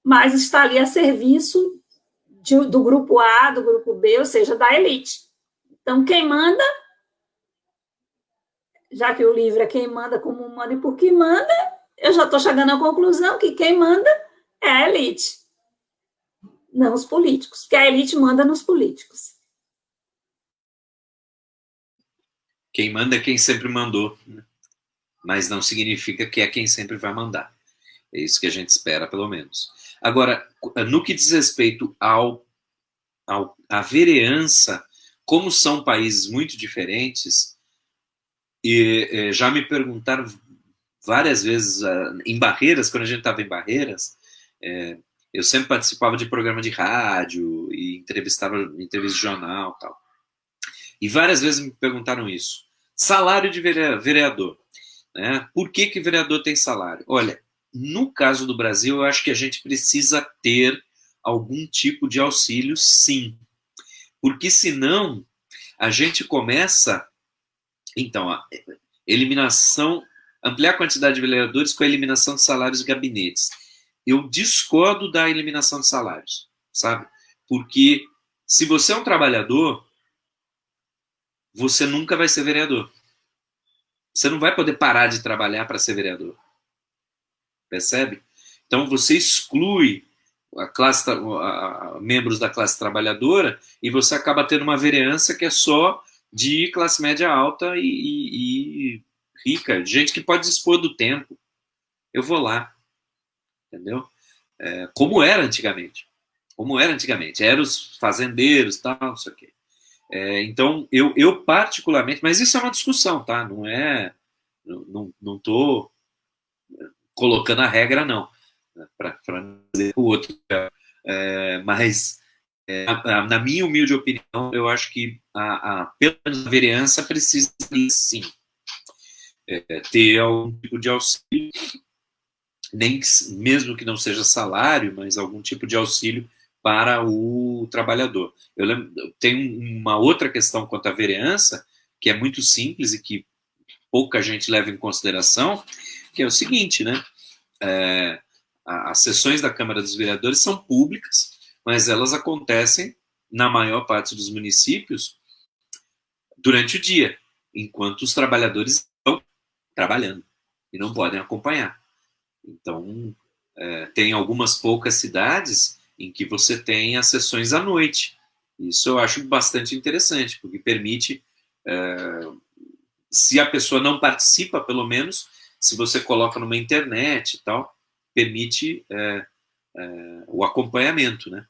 mas está ali a serviço do grupo A, do grupo B, ou seja, da elite. Então, quem manda, já que o livro é quem manda, como manda e por que manda, eu já estou chegando à conclusão que quem manda é a elite, não os políticos, porque a elite manda nos políticos. Quem manda é quem sempre mandou, né? Mas não significa que é quem sempre vai mandar. É isso que a gente espera, pelo menos. Agora, no que diz respeito à vereança, como são países muito diferentes, e já me perguntaram várias vezes em Barreiras, quando a gente estava em Barreiras, eu sempre participava de programa de rádio e entrevista de jornal e tal. E várias vezes me perguntaram isso. Salário de vereador. Né? Por que vereador tem salário? Olha, no caso do Brasil, eu acho que a gente precisa ter algum tipo de auxílio, sim. Porque senão a gente começa, então, a eliminação, ampliar a quantidade de vereadores com a eliminação de salários e gabinetes. Eu discordo da eliminação de salários, sabe? Porque se você é um trabalhador, você nunca vai ser vereador. Você não vai poder parar de trabalhar para ser vereador. Percebe? Então você exclui membros da classe trabalhadora e você acaba tendo uma vereança que é só de classe média alta e rica, gente que pode dispor do tempo. Eu vou lá, entendeu? Como era antigamente. Como era antigamente. Eram os fazendeiros, tal, não sei o quê. Então, eu particularmente, mas isso é uma discussão, tá? Não estou colocando a regra, não, para dizer o outro. Mas, na minha humilde opinião, eu acho que pelo menos a vereança precisa, sim, ter algum tipo de auxílio, mesmo que não seja salário, mas algum tipo de auxílio para o trabalhador. Eu tenho uma outra questão quanto à vereança, que é muito simples e que pouca gente leva em consideração, que é o seguinte, né? As sessões da Câmara dos Vereadores são públicas, mas elas acontecem, na maior parte dos municípios, durante o dia, enquanto os trabalhadores estão trabalhando e não podem acompanhar. Então, tem algumas poucas cidades em que você tem as sessões à noite. Isso eu acho bastante interessante, porque permite, se a pessoa não participa, pelo menos, se você coloca numa internet e tal, permite o acompanhamento, né?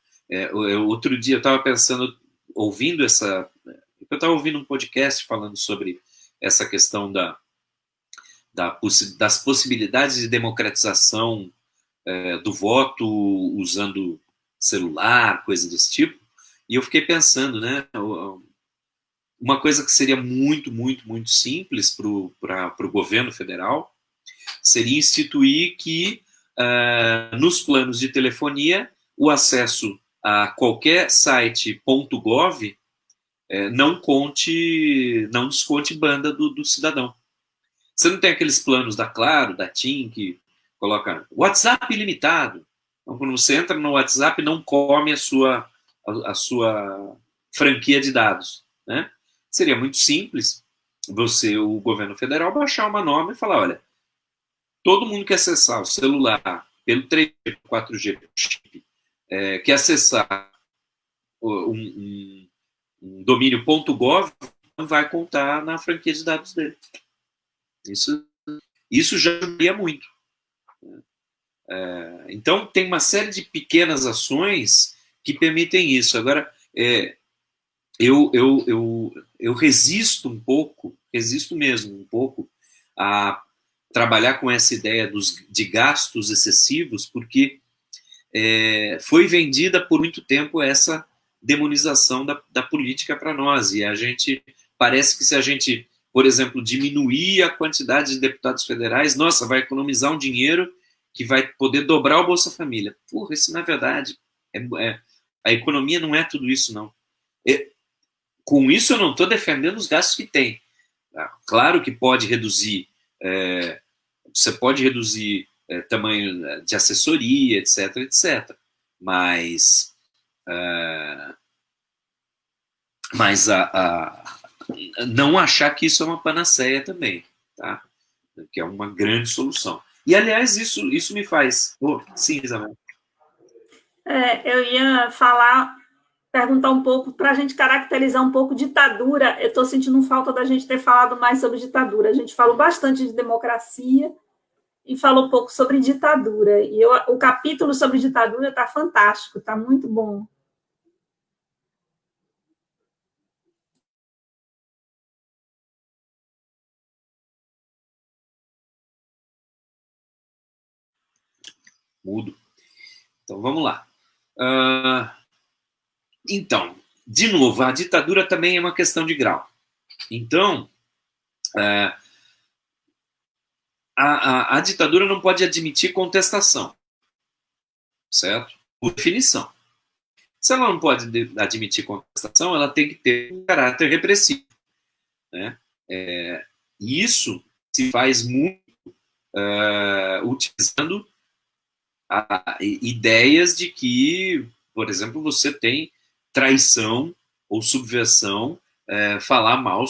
Outro dia eu estava pensando, eu estava ouvindo um podcast falando sobre essa questão das possibilidades de democratização do voto usando celular, coisa desse tipo, e eu fiquei pensando, né, uma coisa que seria muito, muito, muito simples para o governo federal seria instituir que nos planos de telefonia o acesso a qualquer site .gov não desconte banda do cidadão. Você não tem aqueles planos da Claro, da TIM, que coloca WhatsApp ilimitado. Então, quando você entra no WhatsApp, não come a sua franquia de dados, né? Seria muito simples o governo federal baixar uma norma e falar, olha, todo mundo que acessar o celular pelo 3G, 4G, chip, que acessar um domínio.gov, não vai contar na franquia de dados dele. Isso já ajudaria muito. Então, tem uma série de pequenas ações que permitem isso. Agora, eu resisto um pouco, resisto mesmo um pouco a trabalhar com essa ideia de gastos excessivos, porque foi vendida por muito tempo essa demonização da política para nós, e a gente parece que se a gente, por exemplo, diminuir a quantidade de deputados federais, nossa, vai economizar um dinheiro que vai poder dobrar o Bolsa Família. Porra, isso não é verdade. A economia não é tudo isso, não. Com isso, eu não estou defendendo os gastos que tem. Claro que pode reduzir, você pode reduzir tamanho de assessoria, etc, etc. Mas não achar que isso é uma panaceia também, tá? Que é uma grande solução. E, aliás, isso me faz... sim, Isabel. Eu ia perguntar um pouco, para a gente caracterizar um pouco ditadura. Eu estou sentindo falta da gente ter falado mais sobre ditadura. A gente falou bastante de democracia e falou pouco sobre ditadura. E o capítulo sobre ditadura está fantástico, está muito bom. Mudo. Então, vamos lá. Então, de novo, a ditadura também é uma questão de grau. Então, a ditadura não pode admitir contestação, certo? Por definição. Se ela não pode admitir contestação, ela tem que ter um caráter repressivo, né? E isso se faz muito utilizando ideias de que, por exemplo, você tem traição ou subversão, falar mal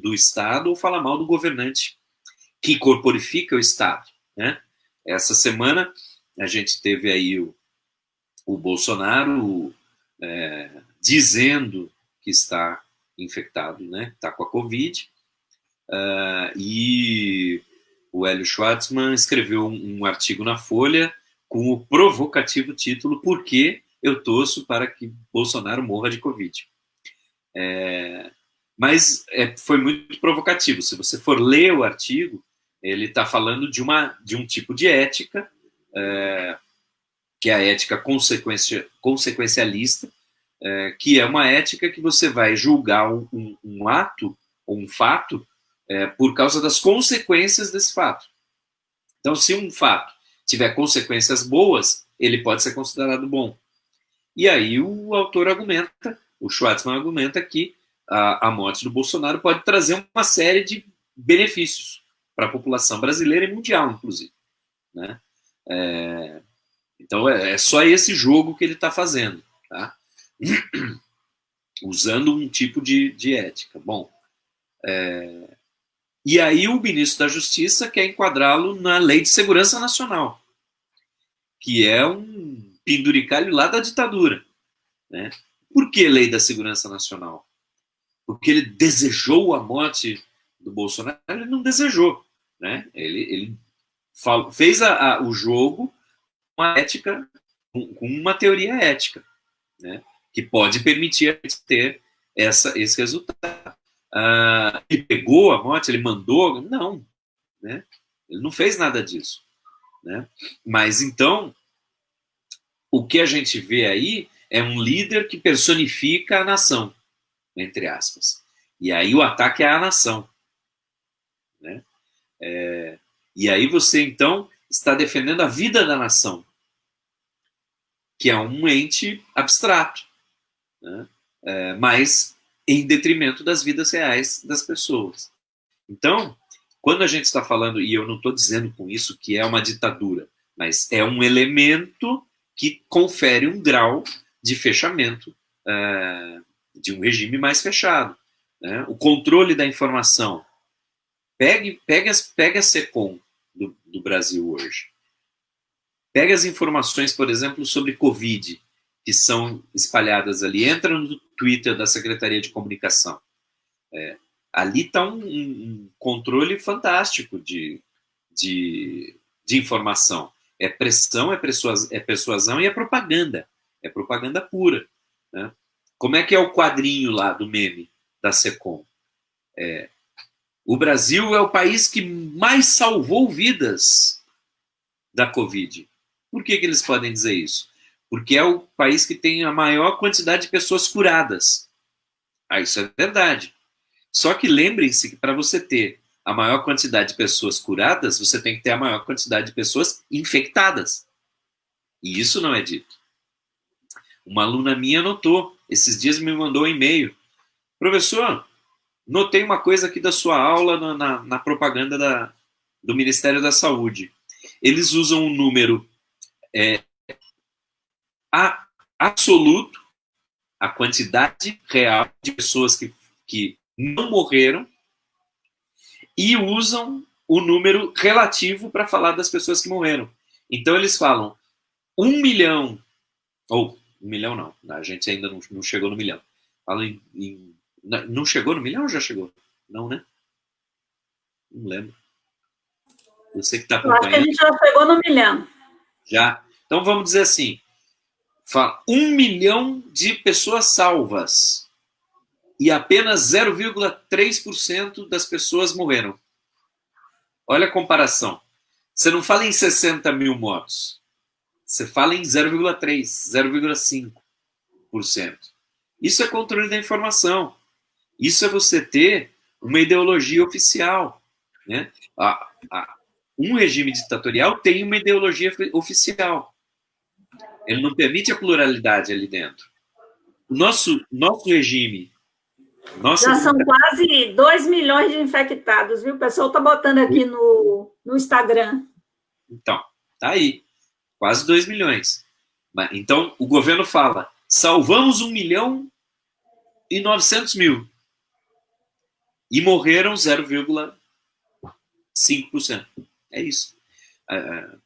do Estado ou falar mal do governante que corporifica o Estado, né? Essa semana a gente teve aí o Bolsonaro dizendo que está infectado, né? Está com a Covid, e o Hélio Schwartzman escreveu um artigo na Folha com o provocativo título "Por que eu torço para que Bolsonaro morra de Covid?". Mas foi muito provocativo. Se você for ler o artigo, ele está falando de um tipo de ética, que é a ética consequencialista, que é uma ética que você vai julgar um ato ou um fato por causa das consequências desse fato. Então, se um fato tiver consequências boas, ele pode ser considerado bom. E aí o autor argumenta, o Schwartzman argumenta que a morte do Bolsonaro pode trazer uma série de benefícios para a população brasileira e mundial, inclusive, né? Então é só esse jogo que ele está fazendo, tá? Usando um tipo de ética. Bom, e aí o ministro da Justiça quer enquadrá-lo na Lei de Segurança Nacional, que é um penduricalho lá da ditadura, né? Por que Lei da Segurança Nacional? Porque ele desejou a morte do Bolsonaro? Ele não desejou, né? Ele fez o jogo com uma ética, com uma teoria ética, né? Que pode permitir a gente ter esse resultado. Ele pegou a morte, ele mandou? Não, né? Ele não fez nada disso, né? Mas então, o que a gente vê aí é um líder que personifica a nação, entre aspas. E aí o ataque é à nação, né? E aí você, então, está defendendo a vida da nação, que é um ente abstrato, né? Mas em detrimento das vidas reais das pessoas. Então, quando a gente está falando, e eu não estou dizendo com isso que é uma ditadura, mas é um elemento que confere um grau de fechamento de um regime mais fechado, né? O controle da informação. Pegue a SECOM do Brasil hoje. Pega as informações, por exemplo, sobre Covid, que são espalhadas ali. Entra no Twitter da Secretaria de Comunicação. Ali está um controle fantástico de informação. É pressão, é persuasão e é propaganda. É propaganda pura. Né? Como é que é o quadrinho lá do meme da SECOM? O Brasil é o país que mais salvou vidas da Covid. Por que eles podem dizer isso? Porque é o país que tem a maior quantidade de pessoas curadas. Isso é verdade. Só que lembrem-se que para você ter a maior quantidade de pessoas curadas, você tem que ter a maior quantidade de pessoas infectadas. E isso não é dito. Uma aluna minha notou, esses dias me mandou um e-mail. Professor, notei uma coisa aqui da sua aula na propaganda do Ministério da Saúde. Eles usam um número absoluto, a quantidade real de pessoas que não morreram, e usam o número relativo para falar das pessoas que morreram. Então eles falam 1 milhão, ou 1 milhão não, a gente ainda não chegou no milhão. Falam não chegou no milhão ou já chegou? Não, né? Não lembro. Você que está acompanhando. Eu acho que a gente já chegou no milhão. Já. Então vamos dizer assim, 1 milhão de pessoas salvas e apenas 0,3% das pessoas morreram. Olha a comparação. Você não fala em 60 mil mortos. Você fala em 0,3%, 0,5%. Isso é controle da informação. Isso é você ter uma ideologia oficial. Né? Um regime ditatorial tem uma ideologia oficial. Ele não pluralidade ali dentro. O nosso regime... Já são quase 2 milhões de infectados, viu? O pessoal está botando aqui no Instagram. Então, tá aí. Quase 2 milhões. Então, o governo fala, salvamos 1 milhão e 900 mil. E morreram 0,5%. É isso.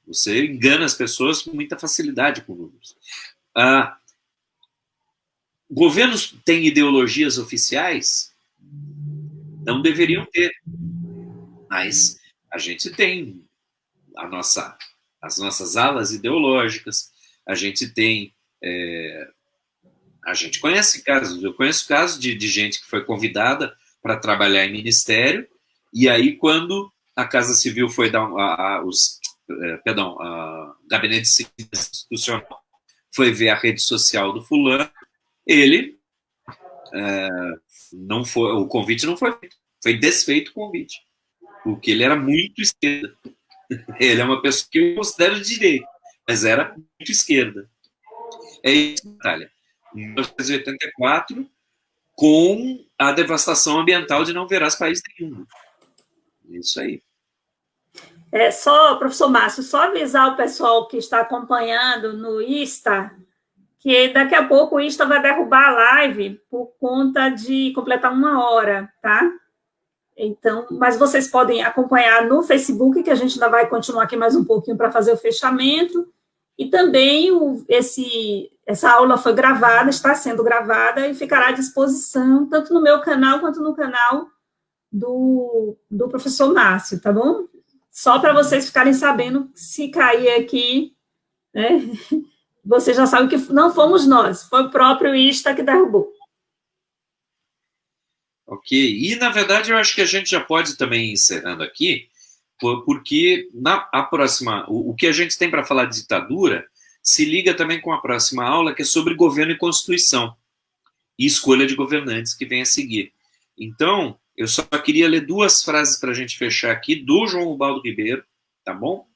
Você engana as pessoas com muita facilidade com números. Governos têm ideologias oficiais? Não deveriam ter. Mas a gente tem as nossas alas ideológicas, a gente tem... a gente conhece casos, eu conheço casos de gente que foi convidada para trabalhar em ministério, e aí quando a Casa Civil foi dar Gabinete Civil Institucional foi ver a rede social do fulano, ele não foi, o convite não foi feito, foi desfeito o convite, porque ele era muito esquerda. Ele é uma pessoa que eu considero de direita, mas era muito esquerda. É isso, Natália. Em 1984, com a devastação ambiental de não verás país nenhum. Isso aí. Professor Márcio, só avisar o pessoal que está acompanhando no Insta que daqui a pouco o Insta vai derrubar a live por conta de completar 1 hora, tá? Então, mas vocês podem acompanhar no Facebook, que a gente ainda vai continuar aqui mais um pouquinho para fazer o fechamento, e também essa aula foi gravada, está sendo gravada e ficará à disposição tanto no meu canal quanto no canal do professor Márcio, tá bom? Só para vocês ficarem sabendo, se cair aqui, né, vocês já sabem que não fomos nós, foi o próprio Insta que derrubou. Ok, e na verdade eu acho que a gente já pode também ir encerrando aqui, porque o que a gente tem para falar de ditadura se liga também com a próxima aula, que é sobre governo e constituição, e escolha de governantes que vem a seguir. Então, eu só queria ler 2 frases para a gente fechar aqui, do João Ubaldo Ribeiro, tá bom?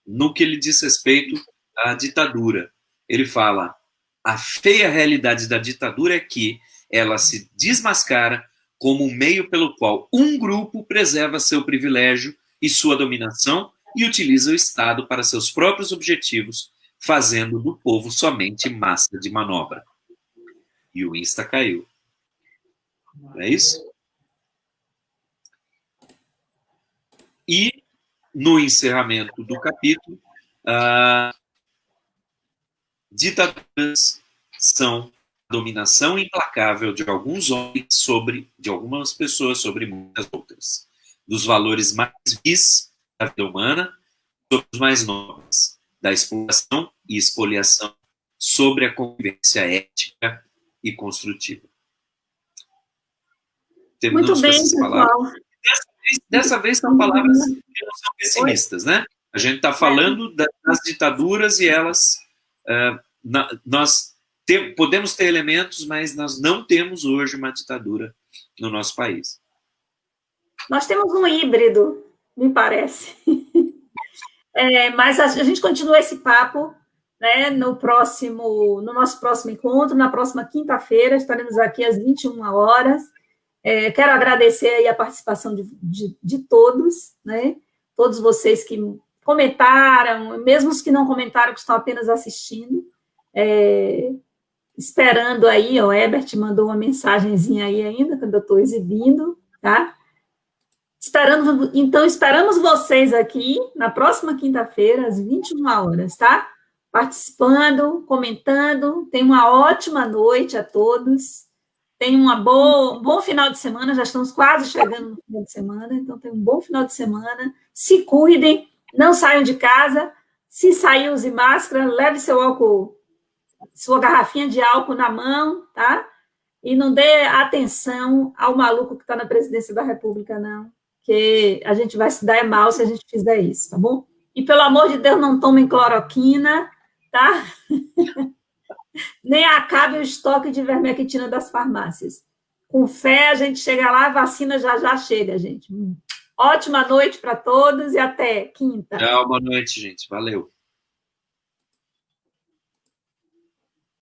No que ele diz respeito à ditadura. Ele fala, a feia realidade da ditadura é que ela se desmascara como um meio pelo qual um grupo preserva seu privilégio e sua dominação e utiliza o Estado para seus próprios objetivos, fazendo do povo somente massa de manobra. E o Insta caiu. Não é isso? E no encerramento do capítulo, ditaduras são a dominação implacável de alguns homens de algumas pessoas sobre muitas outras, dos valores mais vis da vida humana sobre os mais nobres, da exploração e expoliação sobre a convivência ética e construtiva. Muito bem, pessoal. Dessa vez são palavras que não são pessimistas, né? A gente está falando das ditaduras e elas... nós podemos ter elementos, mas nós não temos hoje uma ditadura no nosso país. Nós temos um híbrido, me parece. Mas a gente continua esse papo, né, no nosso próximo encontro, na próxima quinta-feira, estaremos aqui às 21 horas. Quero agradecer aí a participação de todos, né? Todos vocês que comentaram, mesmo os que não comentaram, que estão apenas assistindo. Esperando aí, o Herbert mandou uma mensagenzinha aí ainda, quando eu estou exibindo, tá? Então, esperamos vocês aqui na próxima quinta-feira, às 21 horas, tá? Participando, comentando. Tenham uma ótima noite a todos. Tenham um bom final de semana, já estamos quase chegando no final de semana, então tenham um bom final de semana. Se cuidem, não saiam de casa. Se sair, use máscara, leve seu álcool, sua garrafinha de álcool na mão, tá? E não dê atenção ao maluco que está na presidência da República, não, que a gente vai se dar mal se a gente fizer isso, tá bom? E, pelo amor de Deus, não tomem cloroquina, tá? Nem acabe o estoque de ivermectina das farmácias. Com fé, a gente chega lá, a vacina já chega, gente. Ótima noite para todos e até quinta. Tchau, boa noite, gente. Valeu.